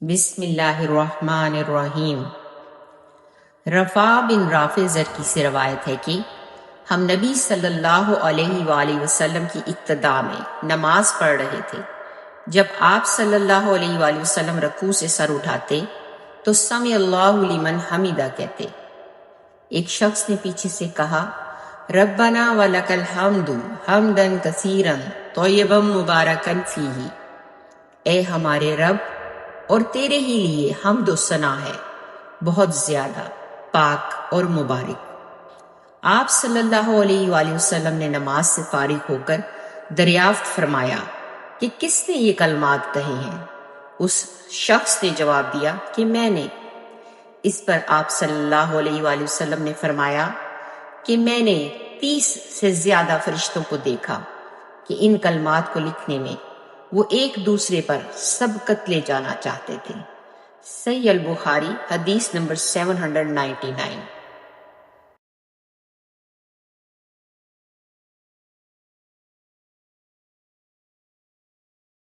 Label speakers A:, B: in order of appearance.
A: بسم اللہ الرحمن الرحیم۔ رفاع بن رافع زرکی سے روایت ہے کہ ہم نبی صلی اللہ علیہ وآلہ وسلم کی اقتداء میں نماز پڑھ رہے تھے۔ جب آپ صلی اللہ علیہ وآلہ وسلم رکوع سے سر اٹھاتے تو سمع اللہ لمن حمدہ کہتے۔ ایک شخص نے پیچھے سے کہا، ربنا ولک الحمد حمدا کثیرا طیبا مبارکا فیہ، اے ہمارے رب، اور تیرے ہی لیے حمد و ثنا ہے، بہت زیادہ پاک اور مبارک۔ آپ صلی اللہ علیہ وآلہ وسلم نے نماز سے فارغ ہو کر دریافت فرمایا کہ کس نے یہ کلمات کہے ہیں؟ اس شخص نے جواب دیا کہ میں نے۔ اس پر آپ صلی اللہ علیہ وآلہ وسلم نے فرمایا کہ میں نے 30 سے زیادہ فرشتوں کو دیکھا کہ ان کلمات کو لکھنے میں وہ ایک دوسرے پر سبقت لے جانا چاہتے تھے۔ صحیح البخاری حدیث نمبر 799۔